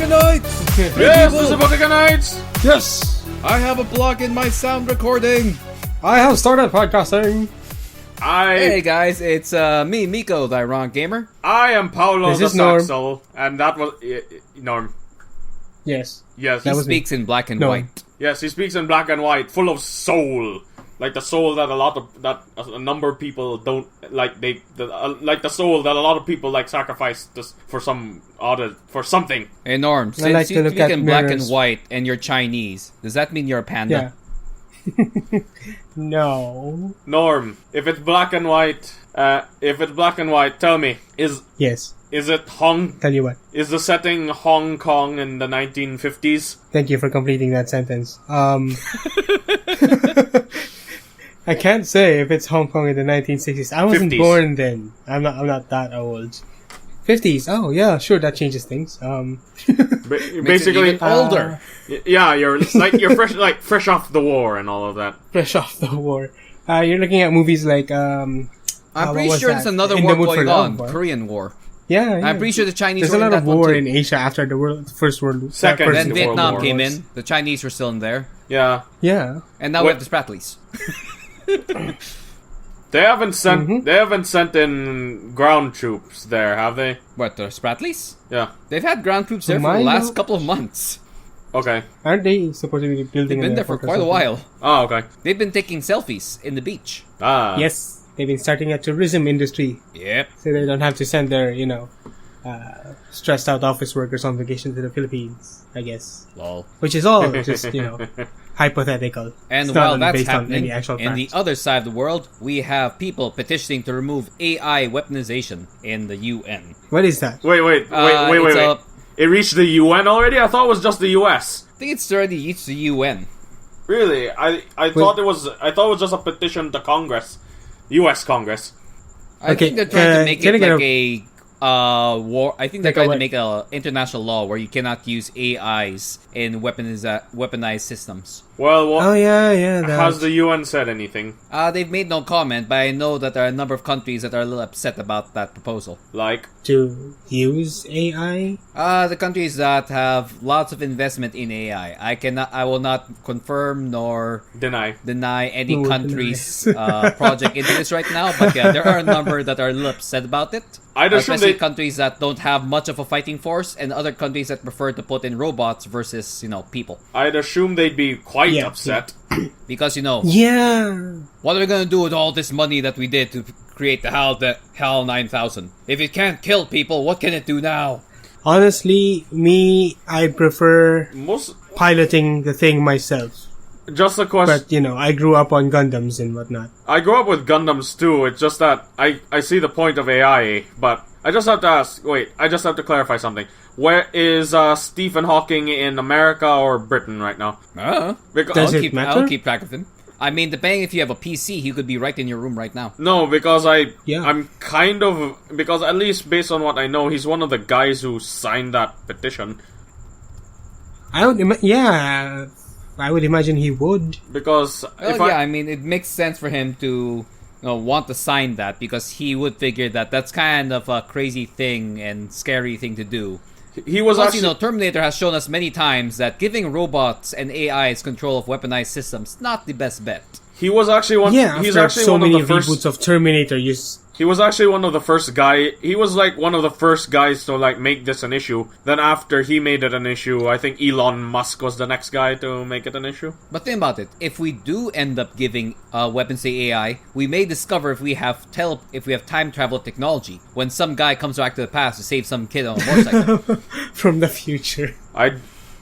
Bodega Yes, this is Bodeganights! Yes! I have a block in my sound recording. I have started podcasting. Hey guys, it's me, Miko, the ironic gamer. I am Paulo This the is Norm. Saxel, and that was Norm. Yes. Yes, He That was me. speaks in black and No. white. yes, he speaks in black and white, full of soul, like the soul that a number of people don't like. Like the soul that a lot of people like sacrifice just for something. Hey Norm, I like since to you look speak at in black and mirrors. white and you're Chinese, does that mean you're a panda? Yeah. No. Norm, if it's black and white, tell me, Yes. is it Tell you what. Is the setting Hong Kong in the 1950s? Thank you for completing that sentence. I can't say if it's Hong Kong in the 1960s. I wasn't 50s. born then. I'm not that old. 50s. Oh yeah, sure, that changes things. Basically, even older. Yeah, you're fresh off the war and all of that. Fresh off the war. You're looking at movies like I'm what pretty was sure that? there's another In war the Mood for going Love, on, right? Korean War. yeah. I'm pretty sure the Chinese There's were a lot in that of war one in too. Asia after the First World Second. First Then World Vietnam War came Wars. in. The Chinese were still in there, Yeah, Yeah. and now we have the Sprattleys. they haven't sent Mhm. they haven't sent in ground troops there, have they? What, the Sprattleys? Yeah. They've had ground troops there for My the last note- couple of months. Okay. Aren't they supposed to be building? They've been an there for airport or quite a something? while. Oh, okay. They've been taking selfies in the beach. Ah. Yes, they've been starting a tourism industry, Yep. so they don't have to send their stressed out office workers on vacation to the Philippines. I guess, Lol. which is all just hypothetical. And It's not while that's based on happening, any actual in the facts. other side of the world, we have people petitioning to remove AI weaponization in the UN. What is that? Wait. It's It reached the UN already? I thought it was just the US. I think it's already reached the UN. Really? I thought it was just a petition to Congress. US Congress. I Okay, think they're trying to make can I it get like a war. I think they're Like a trying to what? make a international law where you cannot use AIs in weaponized systems. Well, what Oh yeah. has the UN said anything? They've made no comment, but I know that there are a number of countries that are a little upset about that proposal. Like, to use AI? The countries that have lots of investment in AI. I will not confirm nor deny. deny any Nor country's project into this right now, but yeah, there are a number that are a little upset about it. I'd assume Especially they- countries that don't have much of a fighting force, and other countries that prefer to put in robots versus, people. I'd assume they'd be quite Yeah, upset. Because, Yeah. what are we gonna do with all this money that we did to create the HAL 9000? If it can't kill people, what can it do now? Honestly, I prefer piloting the thing myself. Just a question. But I grew up on Gundams and whatnot. I grew up with Gundams too. It's just that I see the point of AI, but I just have to ask. Wait, I just have to clarify something. Where is Stephen Hawking in America or Britain right now? Because Does it I'll matter? keep track of him. I mean, depending if you have a PC, he could be right in your room right now. no, because Yeah. I'm kind of because at least based on what I know, he's one of the guys who signed that petition. I would imagine he would. Because Well, I mean, it makes sense for him to want to sign that because he would figure that that's kind of a crazy thing and scary thing to do. he was Plus, actually Terminator has shown us many times that giving robots and AIs control of weaponized systems not the best bet. he was actually one. Yeah, he's after actually so one many of the first. reboots of Terminator, He was actually one of the first He was like one of the first guys to like make this an issue. Then after he made it an issue, I think Elon Musk was the next guy to make it an issue. But think about it: if we do end up giving weapons to AI, we may discover if we have time travel technology when some guy comes back to the past to save some kid on a motorcycle. from the future.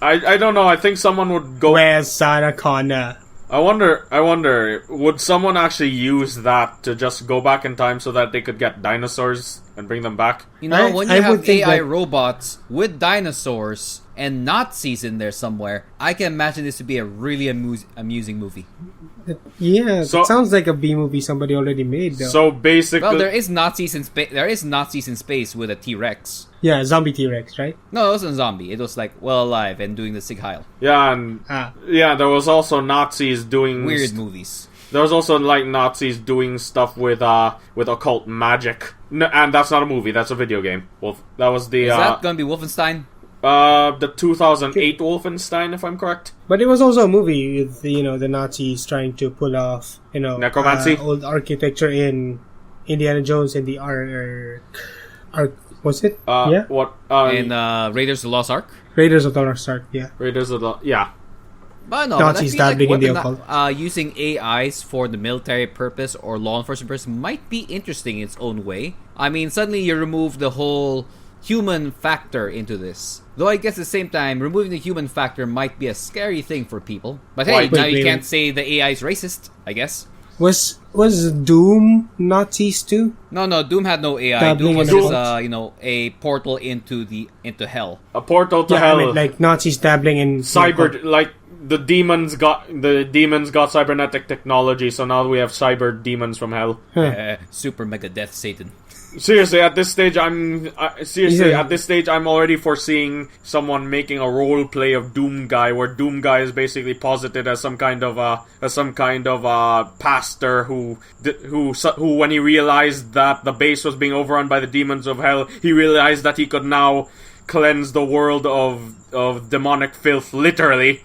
I don't know. I think someone would go. Where's Sarah Connor? I wonder, would someone actually use that to just go back in time so that they could get dinosaurs and bring them back? When I you would have think AI that- robots with dinosaurs and Nazis in there somewhere, I can imagine this to be a really amusing movie. Yeah, So- it sounds like a B movie somebody already made, though. So basically, Well, there is Nazis in space. There is Nazis in space with a T-Rex. Yeah, zombie T-Rex, right? No, it wasn't a zombie. It was like well alive and doing the Sig Heil. yeah, and there was also Nazis doing Weird movies. There was also like Nazis doing stuff with occult magic. No, and that's not a movie. That's a video game. Well, that was the. Is that gonna be Wolfenstein? The 2008 Wolfenstein, if I'm correct. But it was also a movie with the Nazis trying to pull off Necromancy? old architecture in Indiana Jones and the was it? Yeah, What? In Raiders of the Lost Ark. Raiders of the Lost Ark. Yeah, Raiders of the... Yeah. But no, Nazis but I feel dabbling in the like using AIs for the military purpose or law enforcement purpose might be interesting in its own way. I mean, suddenly you remove the whole human factor into this. Though I guess at the same time, removing the human factor might be a scary thing for people. But hey, now you can't say the AI is racist, I guess. Was Doom Nazis too? No, Doom had no AI. Dabbling Doom was in just the a portal into hell. A portal to Yeah, hell. I mean, like Nazis dabbling in Cyber... Like, the demons got cybernetic technology, so now we have cyber demons from hell. Super mega death Satan. Seriously, at this stage, I'm already foreseeing someone making a role play of Doom Guy, where Doom Guy is basically posited as some kind of pastor who when he realized that the base was being overrun by the demons of hell, he realized that he could now cleanse the world of demonic filth, literally.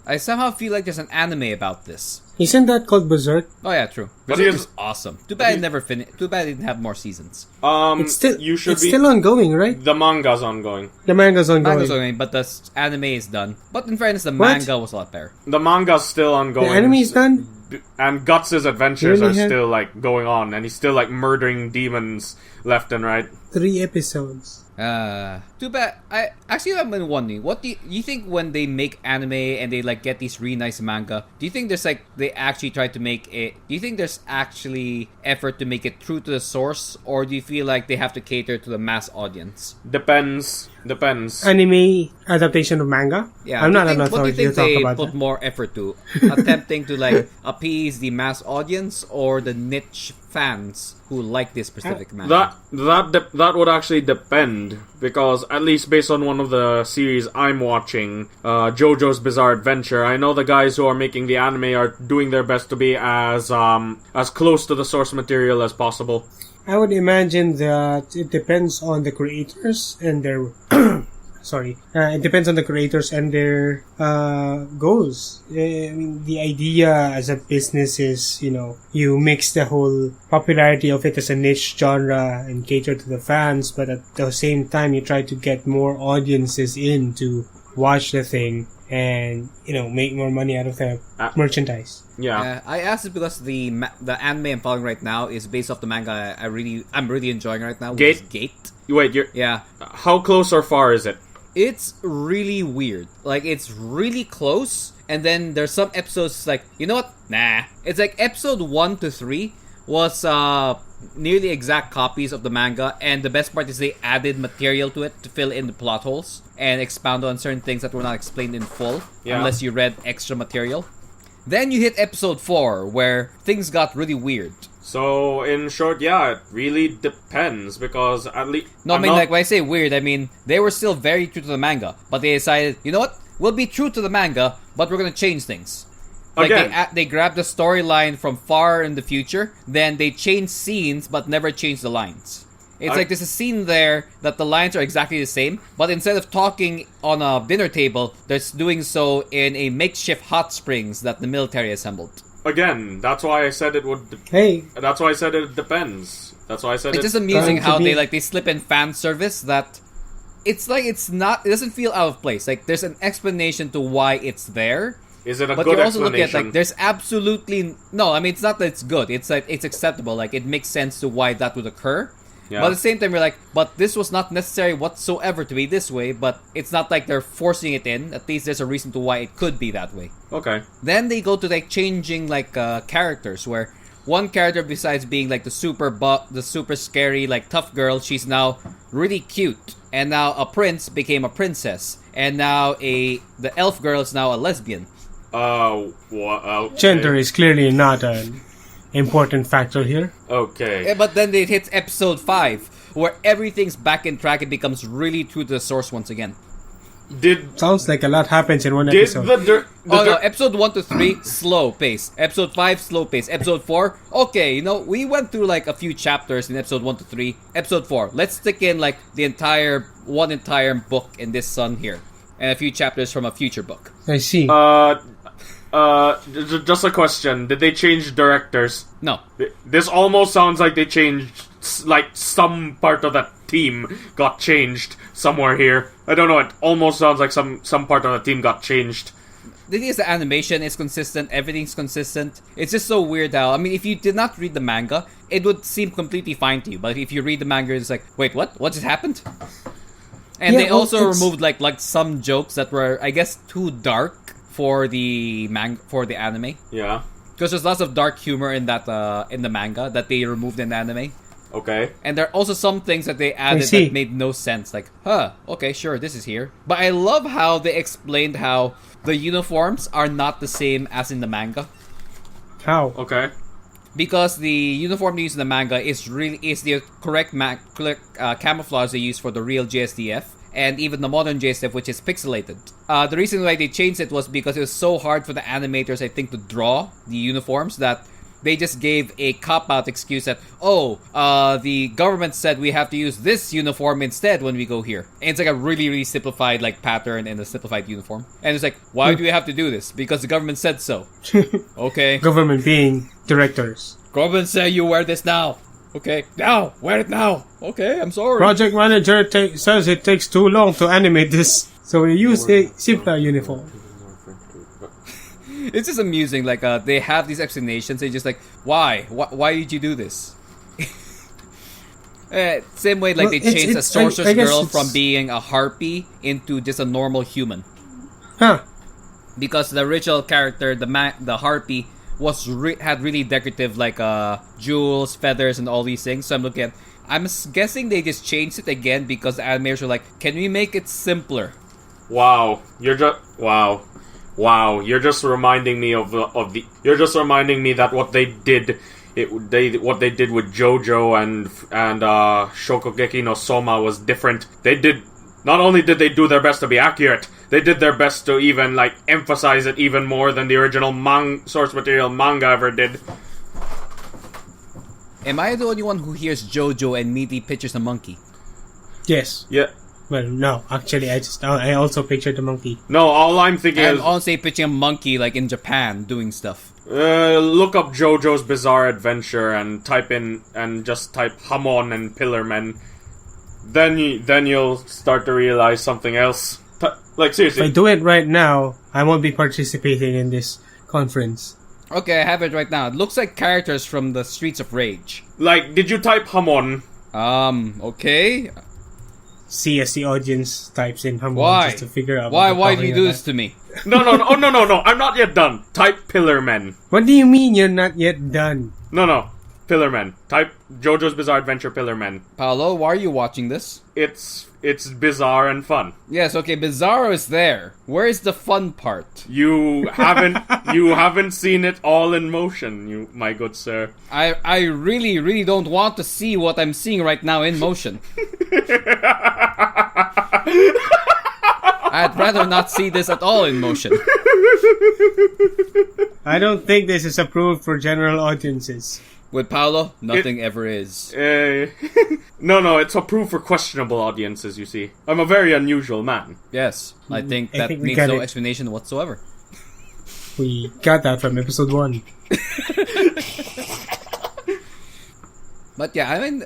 I somehow feel like there's an anime about this. Isn't that called Berserk? Oh yeah, true. But Berserk here's- is awesome. Too bad it never finished. Too bad it didn't have more seasons. It's still ongoing, right? The manga's ongoing. The manga's ongoing. Manga's ongoing, but the anime is done. But in fairness, the What? manga was a lot better. The manga's still ongoing. The anime is done. And Guts' adventures Really are have- still like going on, and he's still like murdering demons left and right. 3 episodes. Too bad. I've been wondering, what do you think when they make anime and they like get these really nice manga? Do you think there's like they actually try to make it? Do you think there's actually effort to make it true to the source, or do you feel like they have to cater to the mass audience? Depends. Anime adaptation of manga. Yeah, I'm not do an you think, what do you authority to think talk they about put that. more effort to attempting to like appease the mass audience or the niche fans who like this specific manga? That would actually depend, because at least based on one of the series I'm watching, JoJo's Bizarre Adventure, I know the guys who are making the anime are doing their best to be as close to the source material as possible. I would imagine that it depends on the creators and their it depends on the creators and their goals. I mean, the idea as a business is, you mix the whole popularity of it as a niche genre and cater to the fans, but at the same time you try to get more audiences in to watch the thing and, make more money out of the merchandise. Yeah. I asked it because the anime I'm following right now is based off the manga I'm really enjoying right now, which is Gate. Wait, Yeah. how close or far is it? It's really weird. Like, it's really close, and then there's some episodes like, you know what? Nah. It's like episode 1 to 3 was nearly exact copies of the manga, and the best part is they added material to it to fill in the plot holes and expound on certain things that were not explained in full, unless you read extra material. Then you hit episode 4, where things got really weird. So, in short, yeah, it really depends, because at least... No, like, when I say weird, I mean, they were still very true to the manga, but they decided, you know what? We'll be true to the manga, but we're gonna change things. Like, Again. they grabbed the storyline from far in the future, then they changed scenes, but never changed the lines. It's like there's a scene there that the lines are exactly the same, but instead of talking on a dinner table, they're doing so in a makeshift hot springs that the military assembled. Again, that's why I said it would... Hey, That's why I said it depends. That's why I said It's it... just amusing Trying to how be- they slip in fan service that it's like it doesn't feel out of place. Like there's an explanation to why it's there. Is it a But good you also look at explanation? like there's absolutely no. I mean, it's not that it's good. It's like it's acceptable. Like it makes sense to why that would occur. Yeah. But at the same time, you're like, but this was not necessary whatsoever to be this way. But it's not like they're forcing it in. At least there's a reason to why it could be that way. Okay. Then they go to like changing like characters, where one character, besides being like the super scary like tough girl, she's now really cute. And now a prince became a princess, and now the elf girl is now a lesbian. Okay. gender is clearly not an important factor here. Okay. Yeah, but then it hits episode 5, where everything's back in track. It becomes really true to the source once again. Sounds like a lot happens in one did episode. Episode 1 to 3, slow pace. Episode 5, slow pace. Episode 4, okay, we went through like a few chapters in episode 1 to 3. Episode 4, let's stick in like the entire book in this sun here. And a few chapters from a future book. I see. Just a question. Did they change directors? No. This almost sounds like they changed, like some part of that team got changed somewhere here. I don't know, it almost sounds like some part of the team got changed. The thing is, the animation is consistent, everything's consistent. It's just so weird how, I mean, if you did not read the manga, it would seem completely fine to you. But if you read the manga, it's like, wait, what? What just happened? And they also removed like some jokes that were, I guess, too dark for the anime. Yeah. Because there's lots of dark humor in that in the manga that they removed in the anime. Okay. And there are also some things that they added that made no sense. Like, okay, sure, this is here. But I love how they explained how the uniforms are not the same as in the manga. How? Okay. Because the uniform they use in the manga is the correct camouflage they use for the real JSDF. And even the modern JSF, which is pixelated. The reason why they changed it was because it was so hard for the animators, I think, to draw the uniforms that they just gave a cop-out excuse that, the government said we have to use this uniform instead when we go here. And it's like a really, really simplified like pattern and a simplified uniform. And it's like, why do we have to do this? Because the government said so. Okay. Government being directors. Government said you wear this now. Okay, now! Wear it now! Okay, I'm sorry. Project manager says it takes too long to animate this, so we use a simpler uniform. It's just amusing, like, they have these explanations, they're just like, why? Why did you do this? Same way, like, they changed a sorcerer's girl from being a harpy into just a normal human. Huh. Because the original character, the harpy, had really decorative, like, jewels, feathers, and all these things. So I'm guessing they just changed it again because the animators were like, can we make it simpler? Wow. You're just reminding me you're just reminding me that what they did with JoJo and Shokugeki no Soma was different. Not only did they do their best to be accurate, they did their best to even like emphasize it even more than the original source material manga ever did. Am I the only one who hears JoJo and immediately pictures a monkey? Yes. Yeah. Well, no. Actually, I also pictured the monkey. No, all I'm thinking is... I'm honestly picturing a monkey, like, in Japan, doing stuff. Look up JoJo's Bizarre Adventure and type Hamon and Pillarmen. Then you'll start to realize something else. Like, seriously. If I do it right now, I won't be participating in this conference. Okay, I have it right now. It looks like characters from the Streets of Rage. Like, did you type Hamon? Okay. See as the audience types in Hamon Why? just to figure out Why do you do this to me? No, I'm not yet done. Type Pillarmen. What do you mean you're not yet done? No. Pillarmen. Type JoJo's Bizarre Adventure Pillarmen. Paolo, why are you watching this? It's bizarre and fun. Yes, okay, Bizarro is there. Where is the fun part? You haven't seen it all in motion, my good sir. I really, really don't want to see what I'm seeing right now in motion. I'd rather not see this at all in motion. I don't think this is approved for general audiences. With Paulo, nothing ever is. No, it's approved for questionable audiences, you see. I'm a very unusual man. Yes, I think that needs no explanation whatsoever. We got that from episode 1. But yeah, I mean,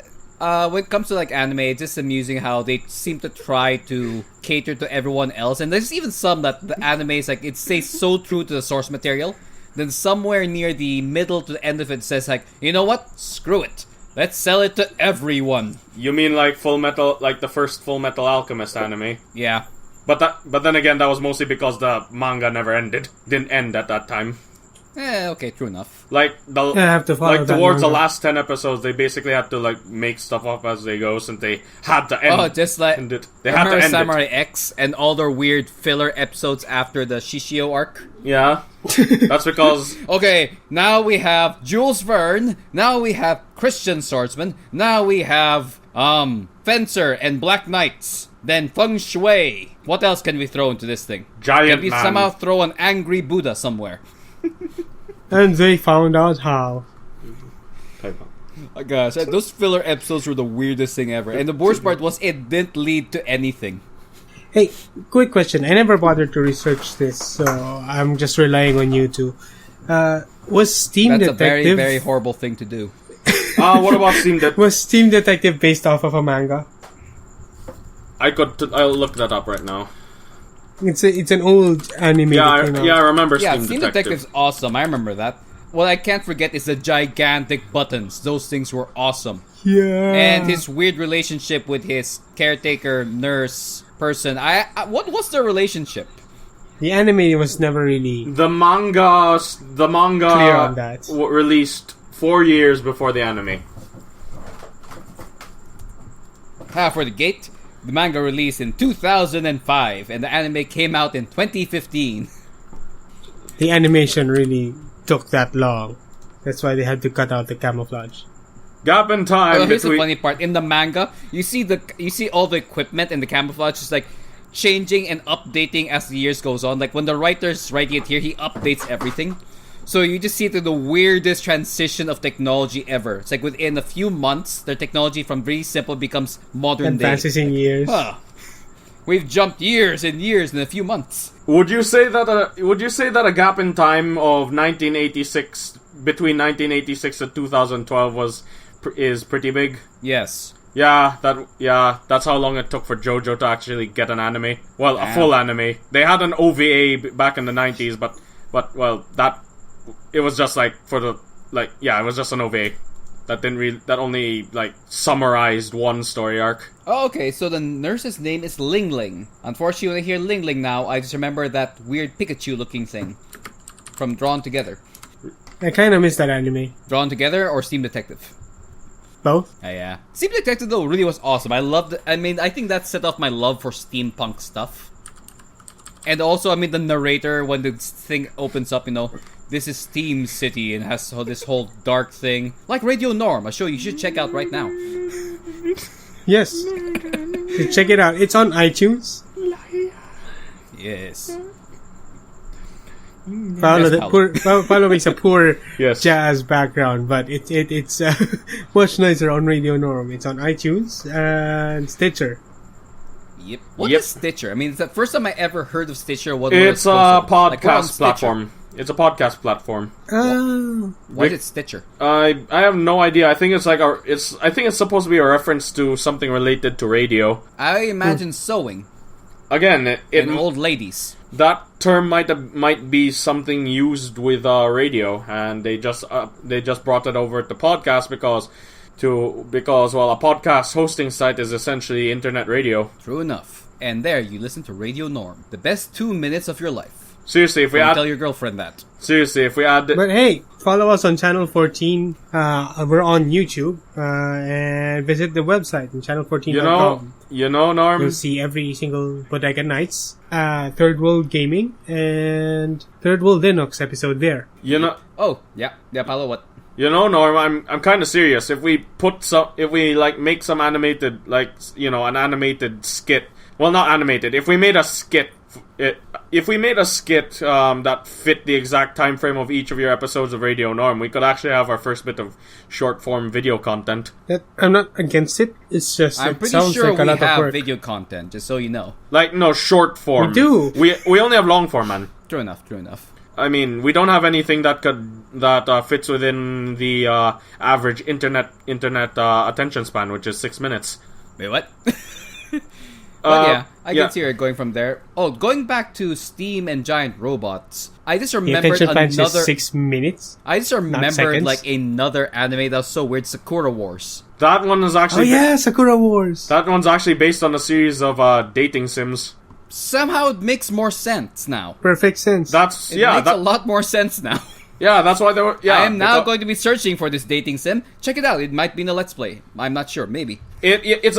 when it comes to like anime, it's just amusing how they seem to try to cater to everyone else. And there's even some that the anime is like, it stays so true to the source material. Then somewhere near the middle to the end of it says like, you know what? Screw it. Let's sell it to everyone. You mean like the first Full Metal Alchemist anime? Yeah. But then again, that was mostly because the manga never didn't end at that time. Okay, true enough. Like I have to follow that towards the manga. last 10 episodes, they basically had to like make stuff up as they go, since they had to end. Oh, just like end it. They had to end Samurai it. X and all their weird filler episodes after the Shishio arc. Yeah, that's because Okay, now we have Jules Verne. Now we have Christian Swordsman. Now we have Fencer and Black Knights. Then Feng Shui. What else can we throw into this thing? Giant Can we man. somehow throw an angry Buddha somewhere? And they found out how. Oh gosh, those filler episodes were the weirdest thing ever. And the worst part was it didn't lead to anything. Hey, quick question. I never bothered to research this, so I'm just relying on you two. Was Steam That's Detective... a very, very horrible thing to do. What about Steam Detective? Was Steam Detective based off of a manga? I'll look that up right now. It's an old anime. Yeah, that came out. I remember Yeah, Steam Steam Detective. Detective's awesome. I remember that. What I can't forget is the gigantic buttons. Those things were awesome. Yeah. And his weird relationship with his caretaker, nurse, person. What was their relationship? The anime was never really The manga clear on that. released 4 years before the anime. For the gate, the manga released in 2005, and the anime came out in 2015. The animation really took that long. That's why they had to cut out the camouflage. Gap in time Here's the between. funny part: in the manga, you see all the equipment and the camouflage is like changing and updating as the years goes on. Like when the writer's writing it here, he updates everything. So you just see the weirdest transition of technology ever. It's like within a few months, their technology from very simple becomes modern day. Advances in years. Huh. We've jumped years and years in a few months. Would you say that a gap in time of 1986 between 1986 and 2012 is pretty big? Yes. Yeah, that's how long it took for JoJo to actually get an anime. Well, a full anime. They had an OVA back in the 90s, but it was just it was just an OVA. That only summarized one story arc. Oh, okay, so the nurse's name is Ling Ling. Unfortunately, when I hear Ling Ling now, I just remember that weird Pikachu-looking thing from Drawn Together. I kind of miss that anime. Drawn Together or Steam Detective? Both? Yeah. Steam Detective, though, really was awesome. I loved it. I mean, I think that set off my love for steampunk stuff. And also, I mean, the narrator, when the thing opens up, this is Steam City and has this whole dark thing. Like Radio Norm, a show you should check out right now. Yes. So check it out. It's on iTunes. Yes. Paulo makes a poor Yes. jazz background, but it's much nicer on Radio Norm. It's on iTunes and Stitcher. Yep. What is Stitcher? I mean, it's the first time I ever heard of Stitcher. It's a Like, we're on podcast Stitcher. platform. It's a podcast platform. Why is it Stitcher? I have no idea. I think it's I think it's supposed to be a reference to something related to radio. I imagine sewing Again, and old ladies. that term might be something used with radio, and they just brought it over to podcast because a podcast hosting site is essentially internet radio. True enough. And there you listen to Radio Norm. The best 2 minutes of your life. Seriously, if we Don't add tell your girlfriend that. But hey, follow us on Channel 14. We're on YouTube. And visit the website on channel14.com. Norm. You'll see every single Bodega Nights, Third World Gaming, and Third World Linux episode there. Oh, yeah. Yeah, Paulo, what? Norm, I'm kind of serious. If we make some animated, an animated skit. Well, not animated. If we made a skit, that fit the exact time frame of each of your episodes of Radio Norm, we could actually have our first bit of short form video content. I'm not against it. It's just I'm it pretty sounds sure like a we lot of have work. video content, just so you know. No, short form. We do. We only have long form, man. True enough. I mean, we don't have anything that fits within the average internet attention span, which is 6 minutes. Wait, what? But I can see her going from there. Oh, going back to Steam and giant robots. I just The remembered attention span is another. 6 minutes. I just remembered seconds. another anime that was so weird, Sakura Wars. That one is actually. Oh yeah, Sakura Wars. That one's actually based on a series of dating sims. Somehow it makes more sense now. Perfect sense. That's It makes a lot more sense now. Yeah, that's why they were. Yeah, I am now going to be searching for this dating sim. Check it out. It might be in a Let's Play. I'm not sure. Maybe. It's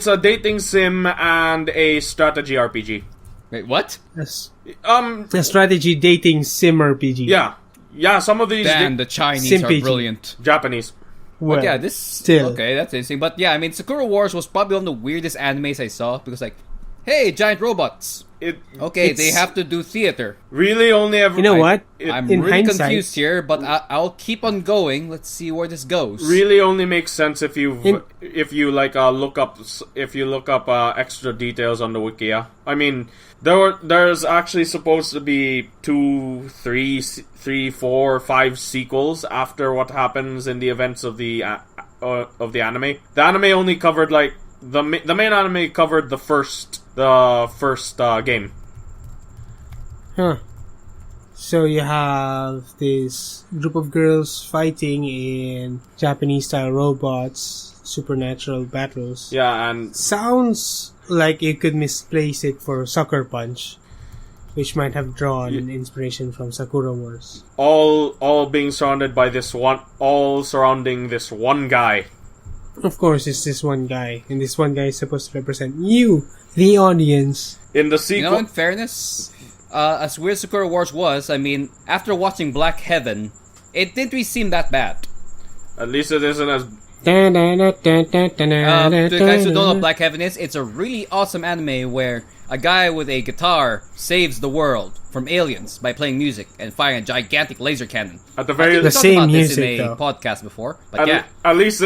a dating sim and a strategy RPG. Wait, what? Yes. A strategy dating sim RPG. Yeah. Some of these Damn, the Chinese Sim are PG. brilliant. Japanese. Well, But yeah, this still. okay. That's interesting. But yeah, I mean, Sakura Wars was probably one of the weirdest animes I saw because like, hey, giant robots. Okay, they have to do theater. Really only ever. You know what? I'm In really hindsight- confused here, but I'll keep on going. Let's see where this goes. Really only makes sense if you In- look up extra details on the Wikia. I mean, there's actually supposed to be 2, 3, 4, 5 sequels after what happens in the events of the anime. The anime only covered like the main anime covered the first game. Huh. So you have this group of girls fighting in Japanese-style robots, supernatural battles. Yeah, and Sounds like you could misplace it for Sucker Punch, which might have drawn inspiration from Sakura Wars. all being surrounded by surrounding this one guy. Of course, it's this one guy, and this one guy is supposed to represent you, the audience. In the You sequel, know, in fairness, as weird as Sakura Wars was, I mean, after watching Black Heaven, it didn't really seem that bad. at least it isn't as To the guys who don't know what Black Heaven is, it's a really awesome anime where a guy with a guitar saves the world from aliens by playing music and firing a gigantic laser cannon. at the very We The talked same about this in music, a though. podcast before, but at least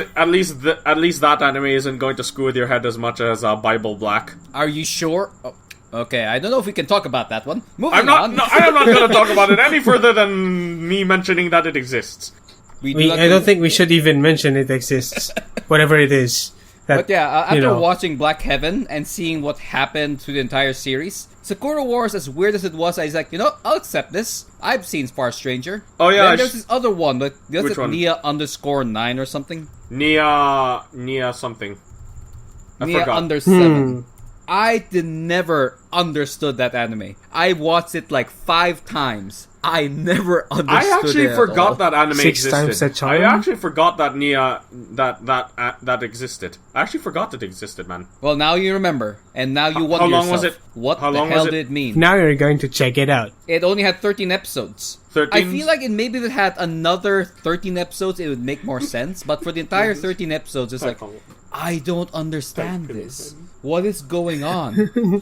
that anime isn't going to screw with your head as much as Bible Black. Are you sure? Oh, okay, I don't know if we can talk about that one. Moving I'm not. on. No, I am not going to talk about it any further than me mentioning that it exists. I don't think we should even mention it exists, whatever it is. That, But yeah, after you know. watching Black Heaven and seeing what happened to the entire series, Sakura Wars, as weird as it was, I was like, I'll accept this. I've seen Far Stranger. Oh, yeah, Then there's this other one, but there's Which one? Nia_9 or something. Nia something. I Nia forgot. under 7. I never understood that anime. I watched it like 5 times. I never understood I actually it at forgot all. that anime 6 existed. times the charm? I actually forgot that Nia that existed. I actually forgot it existed, man. Well, now you remember, and now you wonder How long yourself, was it? what How the long hell was it? did it mean? Now you're going to check it out. It only had 13 episodes. 13? I feel like maybe if it had another 13 episodes, it would make more sense. But for the entire 13 episodes, it's like, I don't understand this. What is going on?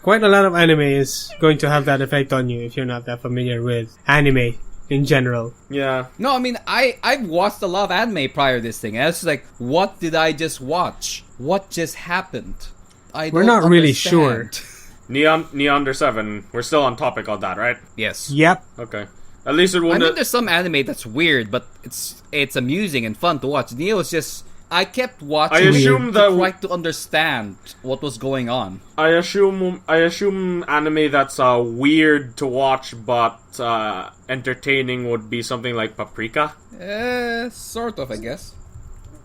Quite a lot of anime is going to have that effect on you if you're not that familiar with anime in general. Yeah. No, I mean, I've watched a lot of anime prior to this thing. And it's like, what did I just watch? What just happened? We're not really sure. Nia under 7. We're still on topic on that, right? Yes. Yep. Okay. At least it I wouldn't. mean, there's some anime that's weird, but it's amusing and fun to watch. Neo was just... I kept watching I assume to that try to understand what was going on. I assume anime that's weird to watch but entertaining would be something like Paprika. Sort of, I guess.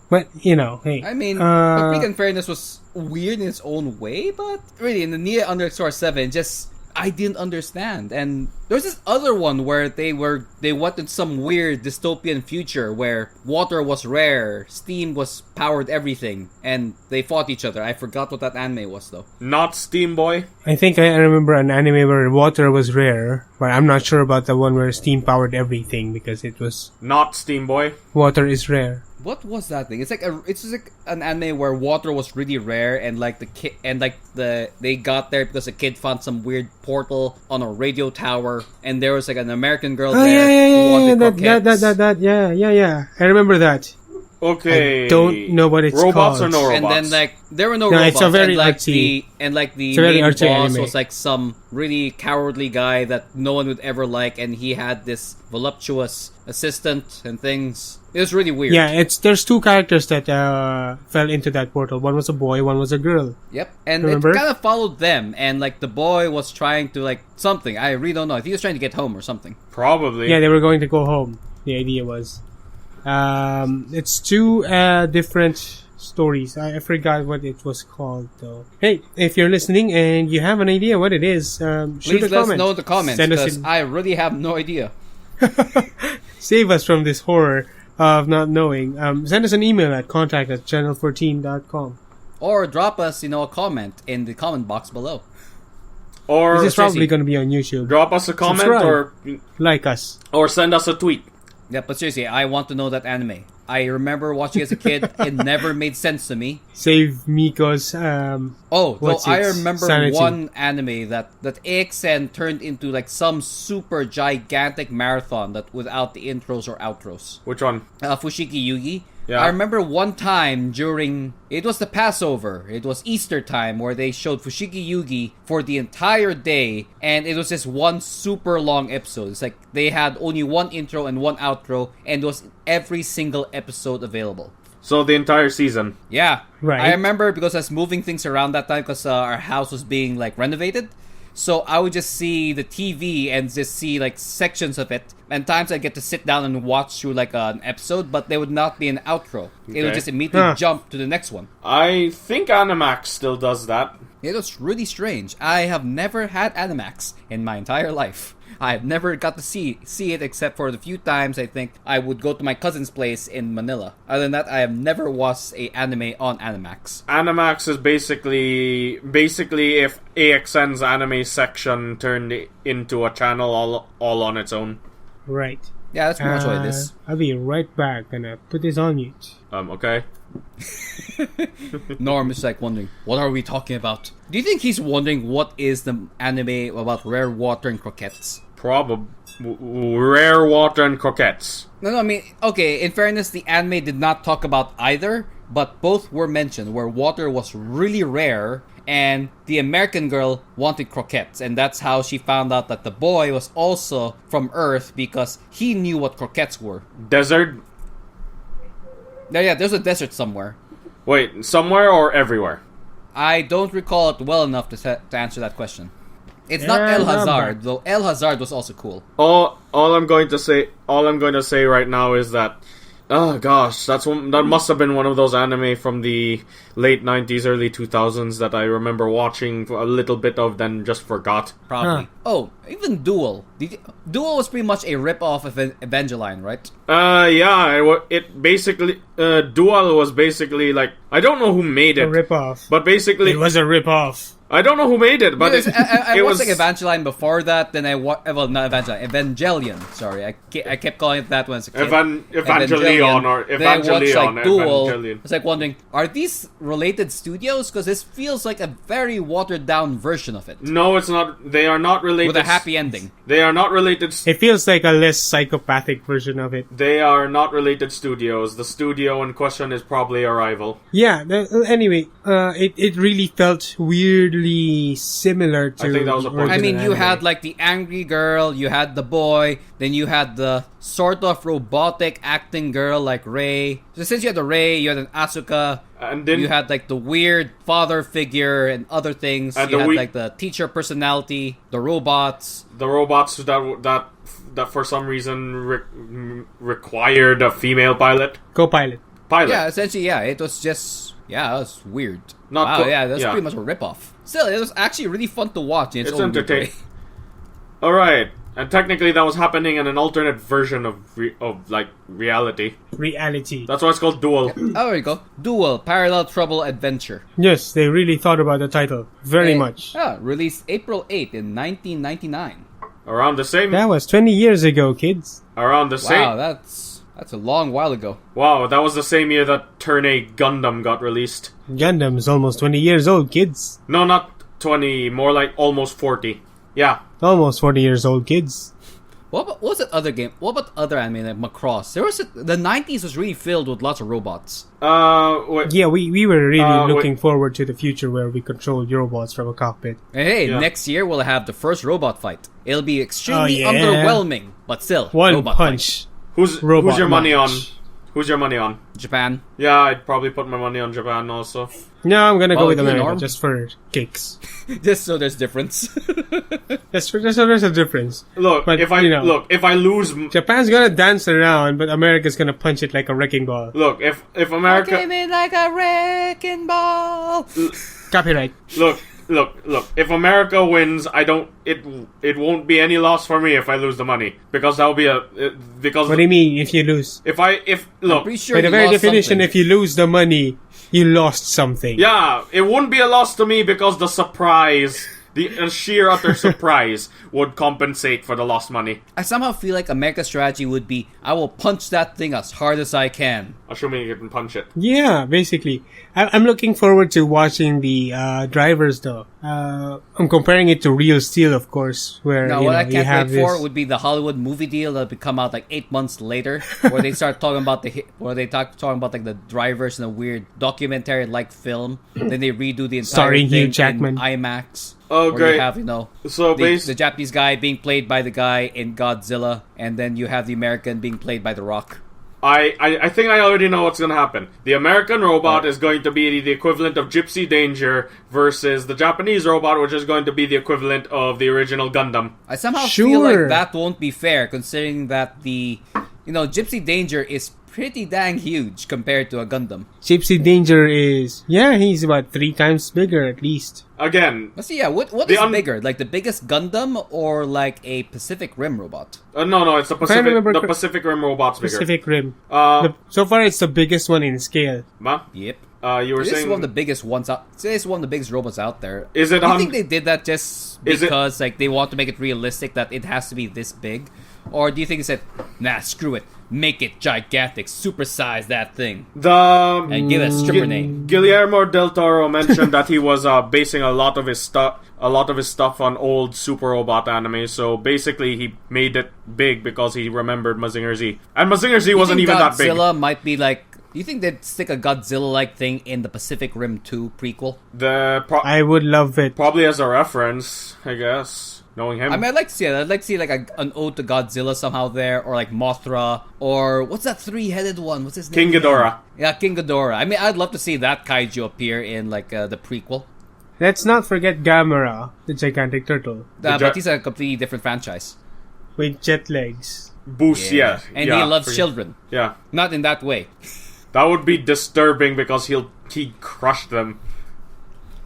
But, hey. I mean, Paprika in fairness was weird in its own way, but really, in the Nia underscore 7, just... I didn't understand. And there's this other one where they wanted some weird dystopian future where water was rare, steam was powered everything, and they fought each other. I forgot what that anime was though. Not Steam Boy. I think I remember an anime where water was rare, but I'm not sure about the one where steam powered everything because it was Not Steam Boy. water is rare. What was that thing? It's just like an anime where water was really rare, and like they got there because a kid found some weird portal on a radio tower, and there was like an American girl Oh there who wanted that, croquettes. yeah. I remember that. Okay. I don't know what it's robots called. or no robots? And then like there were no No, robots, it's a very and like artsy- the it's a very main artsy boss anime. was like some really cowardly guy that no one would ever like, and he had this voluptuous assistant and things. It was really weird. Yeah, there's 2 characters that fell into that portal. One was a boy, one was a girl. Yep. And Remember? it kind of followed them, and like the boy was trying to like something. I really don't know. I think he was trying to get home or something. Probably. Yeah, they were going to go home. The idea was. It's 2 different stories. I forgot what it was called though. Hey, if you're listening and you have an idea what it is, shoot Please a let us comment. know in the comments, Send us because in- I really have no idea. Save us from this horror of not knowing. Send us an email at contact@channel14.com. Or drop us, a comment in the comment box below. Or This is probably seriously. going to be on YouTube. drop us a comment Subscribe. or Like us. send us a tweet. Yeah, but seriously, I want to know that anime. I remember watching as a kid. It never made sense to me. Save Miko's Oh, though what's I its remember sanity? one anime that AXN turned into like some super gigantic marathon that without the intros or outros. Which one? Fushigi Yugi. Yeah. I remember one time during it was the Passover. It was Easter time where they showed Fushigi Yugi for the entire day, and it was just one super long episode. It's like they had only one intro and one outro, and it was every single episode available. So the entire season. Yeah. Right. I remember because I was moving things around that time because our house was being like renovated. So I would just see the TV and just see like sections of it. And times I get to sit down and watch through like an episode, but there would not be an outro. It would Okay. just immediately jump to the next one. I think Animax still does that. It was really strange. I have never had Animax in my entire life. I have never got to see it except for the few times I think I would go to my cousin's place in Manila. Other than that, I have never watched a anime on Animax. Animax is basically if AXN's anime section turned into a channel all on its own. Right. Yeah, that's pretty much what it is. I'll be right back. Gonna put this on mute. Okay. Norm is like wondering, what are we talking about? Do you think he's wondering what is the anime about rare water and croquettes? Probably rare water and croquettes. No, I mean, okay, in fairness, the anime did not talk about either, but both were mentioned where water was really rare and the American girl wanted croquettes, and that's how she found out that the boy was also from Earth because he knew what croquettes were. Desert? Yeah, there's a desert somewhere. Wait, somewhere or everywhere? I don't recall it well enough to answer that question. It's not Yeah, El no, Hazard, though El Hazard was also cool. All I'm going to say right now is that, oh gosh, that must have been one of those anime from the late 90s, early 2000s that I remember watching a little bit of, then just forgot. Probably. Oh, even Duel. Duel was pretty much a rip-off of Evangeline, right? Yeah, it basically, Dual was basically like, I don't know who made A it, rip-off. but basically, It was a rip-off. I don't know who made it, but Because I it watched was like Evangeline before that, then not Evangeline, Evangelion. Sorry, I kept calling it that when I was a kid. Evangelion or Then I watched Evangelion. like Duel. I Evangelion. was like wondering, are these related studios? Because this feels like a very watered down version of it. No, it's not. They are not related. With a happy ending. They are not related. It feels like a less psychopathic version of it. They are not related studios. The studio in question is probably a rival. Yeah, anyway, it really felt weirdly similar to... I think that was a the point. I mean, original you anime. had like the angry girl, you had the boy, then you had the sort of robotic acting girl like Rei. So since you had the Rei, you had an Asuka, And then you had like the weird father figure and other things. And You the had we- like the teacher personality, the robots. the robots that for some reason required a female pilot. Co-pilot. Yeah, essentially, yeah. It was just, yeah, it was weird. Not wow, co- yeah, that's yeah. pretty much a ripoff. Still, it was actually really fun to watch. In its It's own weird entertaining. way. All right, and technically that was happening in an alternate version of reality. Reality. That's why it's called Dual. Oh, there you go. Duel, Parallel Trouble Adventure. Yes, they really thought about the title. Very much. Yeah, released April 8th in 1999. Around the same. That was 20 years ago, kids. Around the same. Wow, that's a long while ago. Wow, that was the same year that Turn A Gundam got released. Gundam's almost 20 years old, kids. No, not 20, more like almost 40. Yeah. Almost 40 years old, kids. What was that other game? What about other anime like Macross? The 90s was really filled with lots of robots. Wait. Yeah, we were really wait. looking forward to the future where we controlled robots from a cockpit. Hey, Yeah. next year we'll have the first robot fight. It'll be extremely Oh, yeah. underwhelming, but still, One robot punch. Who's Robot your money on? match. Who's your money on? fight. Japan. Yeah, I'd probably put my money on Japan also. No, I'm gonna go Oh, with you, America Norm? just for kicks. Just so there's difference. Just so there's a difference. Look, But, if I you know. if I lose, Japan's gonna dance around, but America's gonna punch it like a wrecking ball. look, if America, Came in like a wrecking ball. Copyright. look, if America wins, it won't be any loss for me if I lose the money, because that'll be because What do you mean if you lose? if I'm look, pretty sure By the you very lost definition, something. if you lose the money, you lost something. yeah, it wouldn't be a loss to me because the surprise The sheer utter surprise would compensate for the lost money. I somehow feel like America's strategy would be, I will punch that thing as hard as I can. Assuming you can punch it. Yeah, basically. I'm looking forward to watching the drivers, though. I'm comparing it to Real Steel, of course, where Now, you what know, I you can't have wait for this. would be the Hollywood movie deal that would come out like 8 months later, where they start talking about talking about like the drivers in a weird documentary-like film. Then they redo the entire Starring thing Hugh Jackman. in IMAX. Oh, where great. You have, So the Japanese guy being played by the guy in Godzilla, and then you have the American being played by The Rock. I think I already know what's gonna happen. The American robot is going to be the equivalent of Gypsy Danger versus the Japanese robot, which is going to be the equivalent of the original Gundam. I somehow Sure. feel like that won't be fair, considering that the Gypsy Danger is pretty dang huge compared to a Gundam. Gypsy Danger is... Yeah, he's about 3 times bigger, at least. Again, Let's see, yeah, what is bigger? Like the biggest Gundam or like a Pacific Rim robot? no, it's the Pacific. remember The cor- Pacific Rim robot's bigger. Pacific Rim. Uh, So far, it's the biggest one in scale. Yep. You were This is saying one of the biggest ones out. This is one of the biggest robots out there. Is it Do you on- think they did that just Is it- because like they want to make it realistic that it has to be this big, or do you think they said, "Nah, screw it, make it gigantic, supersize that thing, and give it a stripper name"? Guillermo del Toro mentioned that he was basing a lot of his stuff on old Super Robot anime. So basically, he made it big because he remembered Mazinger Z, and Mazinger Z wasn't You think even that big. Godzilla might be like. Do you think they'd stick a Godzilla-like thing in the Pacific Rim 2 prequel? I would love it. Probably as a reference, I guess. Knowing him. I mean, I'd like to see it. I'd like to see like an ode to Godzilla somehow there, or like Mothra, or what's that 3-headed one? What's his name? King Ghidorah. Yeah, King Ghidorah. I mean, I'd love to see that kaiju appear in like the prequel. Let's not forget Gamera, the gigantic turtle, But he's a completely different franchise. with jet legs. Boost, yeah. And yeah, he loves for- children. Yeah. Not in that way. That would be disturbing because he crushed them.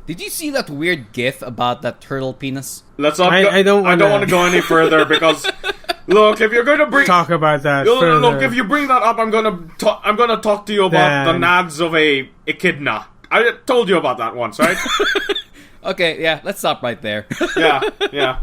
Did you see that weird gif about that turtle penis? Let's not. I don't want wanna- to go any further because look, if you're going to bring Talk about that look, further. look, if you bring that up, I'm gonna talk to you about the Damn. nads of a echidna. I told you about that once, right? Okay, yeah, let's stop right there. yeah.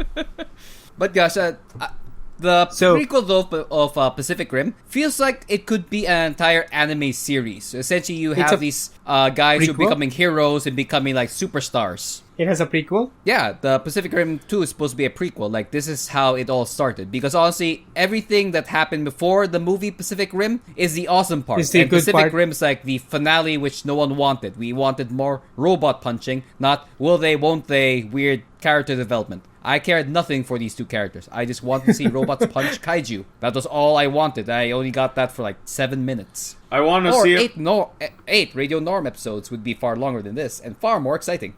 But gosh, the So- prequel though of Pacific Rim feels like it could be an entire anime series. So essentially, you It's have a these guys who are prequel? becoming heroes and becoming like superstars. It has a prequel? Yeah, the Pacific Rim 2 is supposed to be a prequel. Like, this is how it all started. Because honestly, everything that happened before the movie Pacific Rim is the awesome part. Is the And good Pacific part. Rim is like the finale which no one wanted. We wanted more robot punching, not will they, won't they, weird character development. I cared nothing for these two characters. I just wanted to see robots punch kaiju. That was all I wanted. I only got that for like 7 minutes. I want to Or see it. 8 Radio Norm episodes would be far longer than this and far more exciting.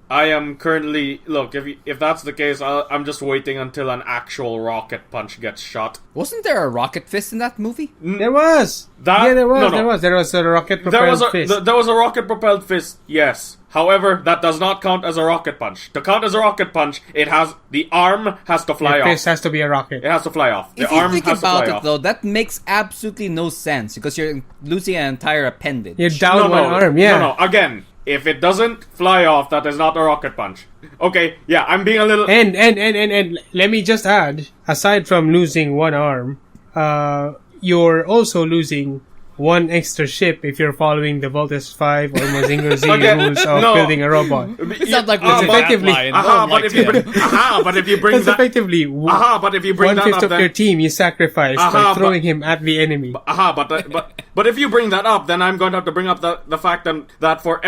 I am currently look. If that's the case, I'm just waiting until an actual rocket punch gets shot. Wasn't there a rocket fist in that movie? There was! That- there was, no, no. there was. There was a rocket There was propelled fist. there was a rocket propelled fist. Yes. However, that does not count as a rocket punch. To count as a rocket punch, the arm has to fly The off. fist has to be a rocket. It has to fly off. The If you arm think has to about fly it, off. though, that makes absolutely no sense because you're losing an entire appendage. You're down one arm, yeah. No. Again, if it doesn't fly off, that is not a rocket punch. Okay, yeah, I'm being a little. And let me just add, aside from losing one arm, you're also losing one extra ship if you're following the Voltes 5 or Mazinger Z Okay, rules of no. building a robot. It's not like Ah, we're but- effectively- but if you bring That's that. effectively But if you bring that one-fifth up, of then your team you sacrifice by but- throwing him at the enemy. but if you bring that up, then I'm going to have to bring up the fact that for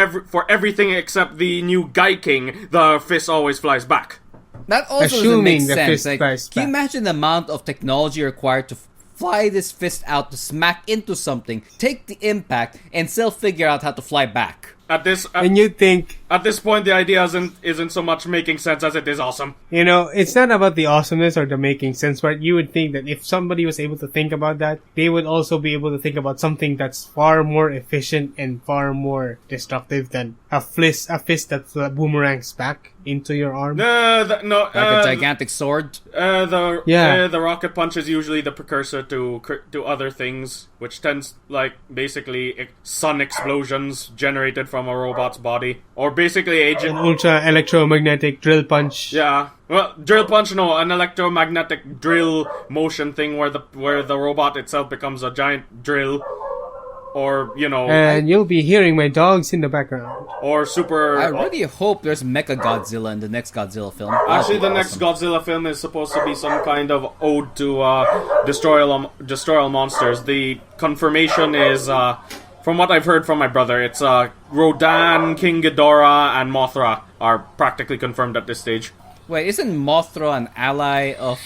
everything except the new Guy King, the fist always flies back. That also doesn't Assuming make the sense. fist Like, flies can you back. imagine the amount of technology required to fly this fist out to smack into something, take the impact, and still figure out how to fly back? And you think, At this point, the idea isn't so much making sense as it is awesome. it's not about the awesomeness or the making sense, but you would think that if somebody was able to think about that, they would also be able to think about something that's far more efficient and far more destructive than a fist that boomerangs back into your arm. No, Like a gigantic sword? The rocket punch is usually the precursor to other things, which tends basically sun explosions generated from a robot's body, or basically An agent. ultra electromagnetic drill punch. Yeah. Well, drill punch, no, an electromagnetic drill motion thing where the robot itself becomes a giant drill, or And you'll be hearing my dogs in the background. or super. I really hope there's Mecha Godzilla in the next Godzilla film. Actually, the That'd be next awesome. Godzilla film is supposed to be some kind of ode to destroy all monsters. The confirmation is, from what I've heard from my brother, it's Rodan, King Ghidorah, and Mothra are practically confirmed at this stage. Wait, isn't Mothra an ally of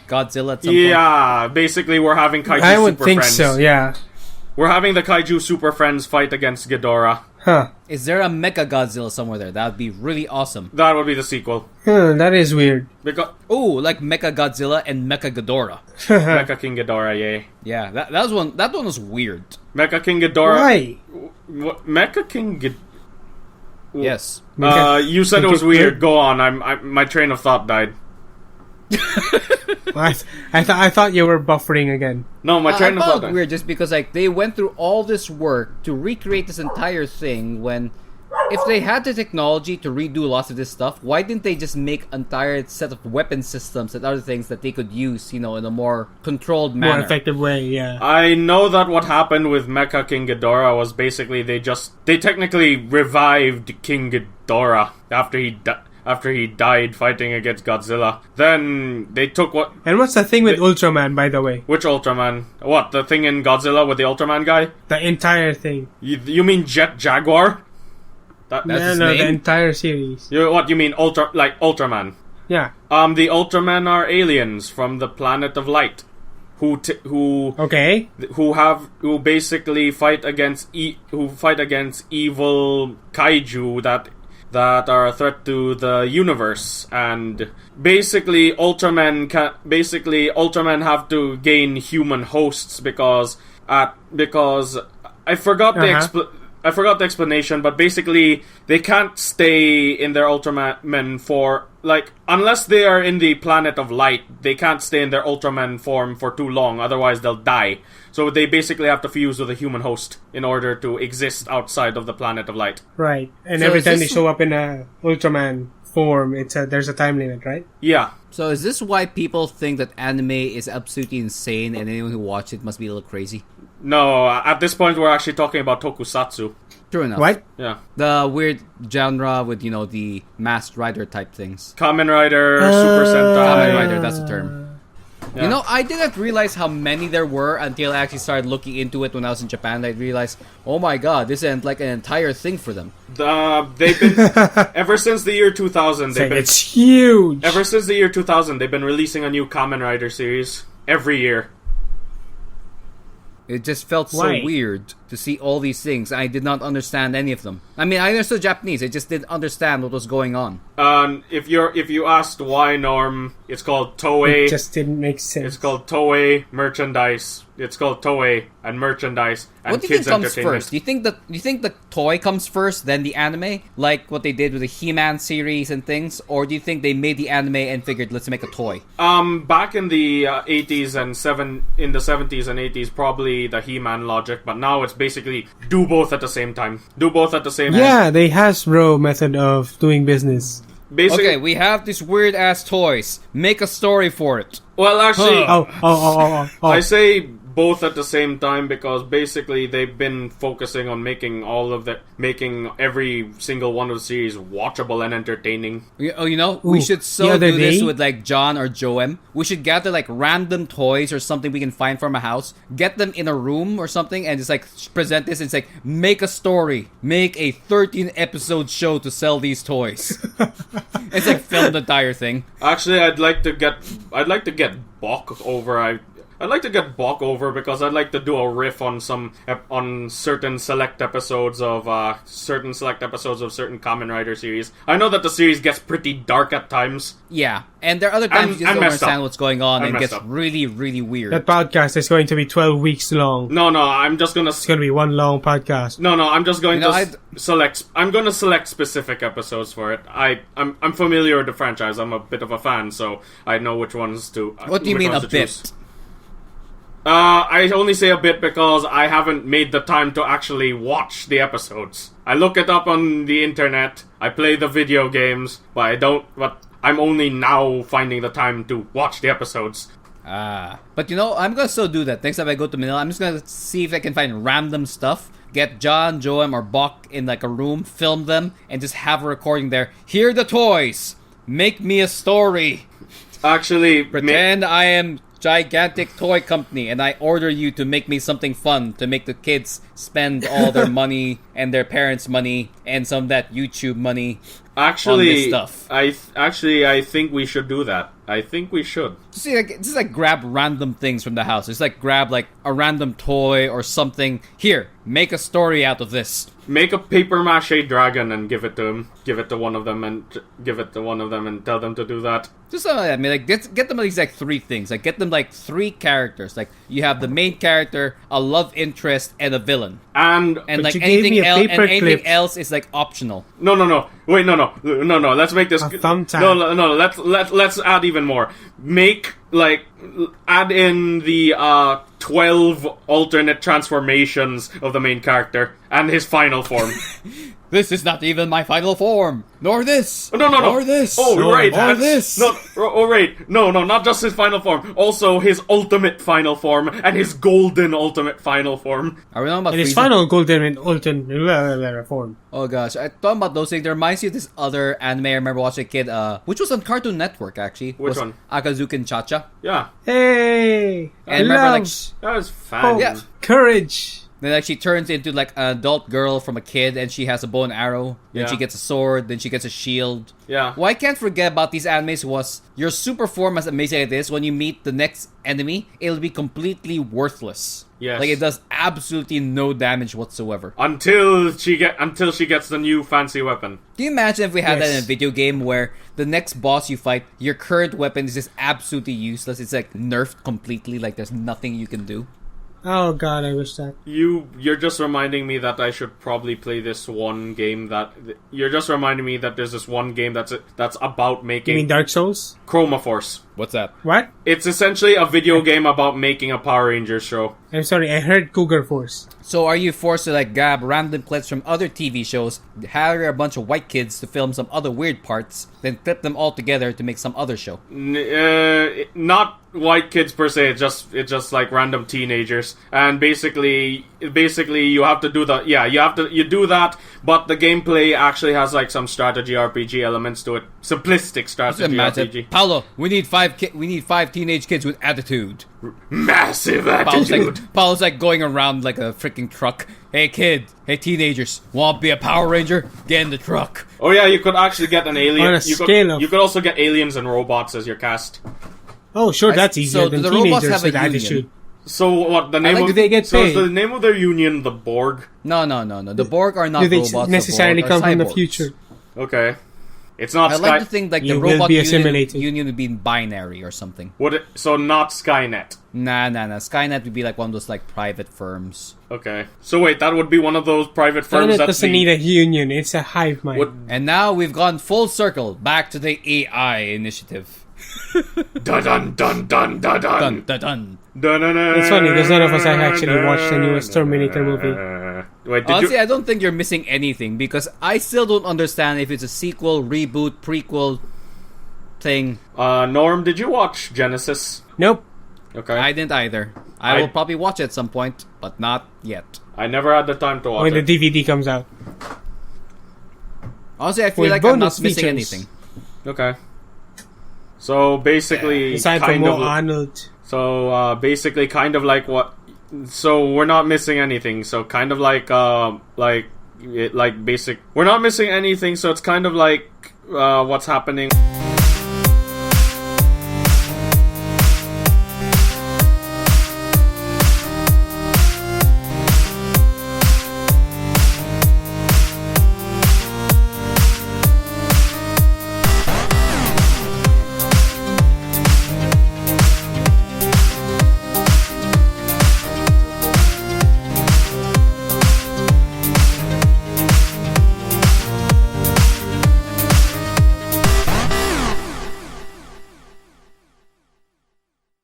Godzilla at some point? Yeah, basically we're having Kaiju I would Super think Friends. so, yeah. We're having the Kaiju Super Friends fight against Ghidorah. Huh. Is there a Mecha Godzilla somewhere there? That would be really awesome. That would be the sequel. That is weird. Because Ooh, like Mecha Godzilla and Mecha Ghidorah. Mecha King Ghidorah, yay. Yeah, that was one. That one was weird. Mecha King Ghidorah. Why? Mecha King Ghidorah. Yes. You said it was weird. Go on. My train of thought died. I thought you were buffering again. No, my I train of thought found it died. weird just because like they went through all this work to recreate this entire thing when if they had the technology to redo lots of this stuff, why didn't they just make entire set of weapon systems and other things that they could use, in a more controlled manner? More effective way, yeah. I know that what happened with Mecha King Ghidorah was basically they technically revived King Ghidorah after he died fighting against Godzilla. Then they took what? And what's the thing with Ultraman, by the way? Which Ultraman? What, the thing in Godzilla with the Ultraman guy? The entire thing. You mean Jet Jaguar? That's No, his the name? entire series. What you mean Ultraman? Yeah. The Ultramen are aliens from the planet of light, who Okay. who basically fight against evil kaiju that are a threat to the universe, and basically Ultramen have to gain human hosts because I forgot I forgot the explanation, but basically they can't stay in their Ultraman for unless they are in the planet of light, they can't stay in their Ultraman form for too long, otherwise they'll die. So they basically have to fuse with a human host in order to exist outside of the planet of light. Right. And So every is time this- they show up in a Ultraman form, there's a time limit, right? Yeah. So is this why people think that anime is absolutely insane and anyone who watches it must be a little crazy? No, at this point we're actually talking about tokusatsu. True enough. What? Yeah. The weird genre with, the Masked Rider type things. Kamen Rider, Super Sentai. Kamen Rider, that's the term. Yeah. I didn't realize how many there were until I actually started looking into it when I was in Japan. I realized, oh my god, this is like an entire thing for them. They've been ever since the year 2000. It's huge. Ever since the year 2000, they've been releasing a new Kamen Rider series every year. It just felt so Why? weird to see all these things. I did not understand any of them. I mean, I understood Japanese. I just didn't understand what was going on. If you asked why, Norm, it's called Toei. It just didn't make sense. It's called Toei merchandise. It's called Toei and merchandise and What do you kids think comes entertainment. first? Do you think the toy comes first, then the anime, like what they did with the He-Man series and things, or do you think they made the anime and figured let's make a toy? Back in the 80s and 70s and 80s, probably the He-Man logic, but now it's basically do both at the same time. Do both at the same time. Yeah, the Hasbro method of doing business. Basically, Okay, we have these weird ass toys. Make a story for it. well, actually, Oh. I say both at the same time because basically they've been focusing on making every single one of the series watchable and entertaining. We Ooh, should the so other do this day- with like John or Joem. We should gather like random toys or something we can find from a house, get them in a room or something, and just like present this and it's like make a story, make a 13 episode show to sell these toys. It's like film the entire thing. Actually, I'd like to get Bok over. I'd like to get Bok over because I'd like to do a riff on certain select episodes of certain Kamen Rider series. I know that the series gets pretty dark at times. Yeah, and there are other times you just I'm don't messed understand up. what's going on I'm and it messed gets up. really, really weird. That podcast is going to be 12 weeks long. No, I'm just gonna. It's going to be one long podcast. No, I'm just going You know, to I'd- select. I'm going to select specific episodes for it. I'm familiar with the franchise. I'm a bit of a fan, so I know which ones to. What do you which mean ones a to bit? choose. I only say a bit because I haven't made the time to actually watch the episodes. I look it up on the internet, I play the video games, but I'm only now finding the time to watch the episodes. But I'm gonna still do that. Next time I go to Manila, I'm just gonna see if I can find random stuff. Get John, Joam, or Bok in like a room, film them, and just have a recording there. Here are the toys. Make me a story. Actually, Pretend I am gigantic toy company, and I order you to make me something fun to make the kids spend all their money and their parents' money and some of that YouTube money. Actually, on this stuff. I think we should do that. I think we should. Just like grab random things from the house. Just like grab like a random toy or something. Here, make a story out of this. Make a paper mache dragon and give it to him. Give it to one of them and tell them to do that. Just something like that. I mean, like get them at least like 3 things. Like get them like 3 characters. Like you have the main character, a love interest, and a villain. And like anything else is like optional. No. Wait, no. Let's make this. No. Let's add even more. Add in the 12 alternate transformations of the main character and his final form. This is not even my final form. Nor this. No. Nor this. Oh, right. Nor this. No. Oh, right. No. Not just his final form. Also his ultimate final form and his golden ultimate final form. Are we talking about and his Frieza? final golden and ultimate form. Oh gosh, I thought about those things. It reminds you of this other anime I remember watching as a kid, which was on Cartoon Network actually. Which one? Akazukin Cha-Cha. Yeah. Hey! And remember, like, That was fun. Yeah. Courage! Then like she turns into like an adult girl from a kid, and she has a bow and arrow. Then Yeah. she gets a sword. Then she gets a shield. Yeah. What I can't forget about these animes was your super form, as amazing as it is, when you meet the next enemy, it'll be completely worthless. Yes. Like it does absolutely no damage whatsoever. Until she gets the new fancy weapon. Can you imagine if we had that in a Yes. video game where the next boss you fight, your current weapon is just absolutely useless? It's like nerfed completely, like there's nothing you can do. Oh god, I wish that. You're just reminding me that I should probably play this one game you're just reminding me that there's this one game that's about You making mean Dark Souls? Chroma Force. What's that? What? It's essentially a video game about making a Power Rangers show. I'm sorry, I heard Cougar Force. So are you forced to like grab random clips from other TV shows, hire a bunch of white kids to film some other weird parts, then clip them all together to make some other show? Not white kids per se. It's just like random teenagers, and basically you have to do that. Yeah, you do that, but the gameplay actually has like some strategy RPG elements to it. Simplistic strategy RPG. Paulo, we need 5 teenage kids with attitude. Massive attitude. Paulo's like going around like a freaking truck. Hey teenagers, want to be a Power Ranger? Get in the truck. Oh yeah, you could actually get an alien. On a scale of- You could also get aliens and robots as your cast. Oh, sure, that's easier so than do the robots teenagers have a with union? attitude. So what the name like, of? do they get so is paid? the name of their union the Borg? No. The Borg are not Do they robots. necessarily the Borg come are from the cyborgs. future? Okay, it's not I Sky. like to think like the You will robot be union, assimilated. union would be binary or something. So not Skynet. Nah. Skynet would be like one of those like private firms. Okay. So wait, that would be one of those private firms Planet that doesn't need a union, it's a hive mind. would And now we've gone full circle back to the AI initiative. dun dun dun dun dun Dun dun dun. It's funny because none of us have actually watched the newest Terminator movie. Wait, did Honestly, you? I don't think you're missing anything because I still don't understand if it's a sequel, reboot, prequel thing. Norm, did you watch Genesis? Nope. Okay. I didn't either. I will probably watch it at some point, but not yet. I never had the time to watch When the it. DVD comes out. Honestly, I feel With like I'm not bonus missing features. anything. Okay. So basically, Aside from kind more of. Arnold. So basically, kind of like what. So we're not missing anything. So kind of like basic. We're not missing anything. So it's kind of like what's happening.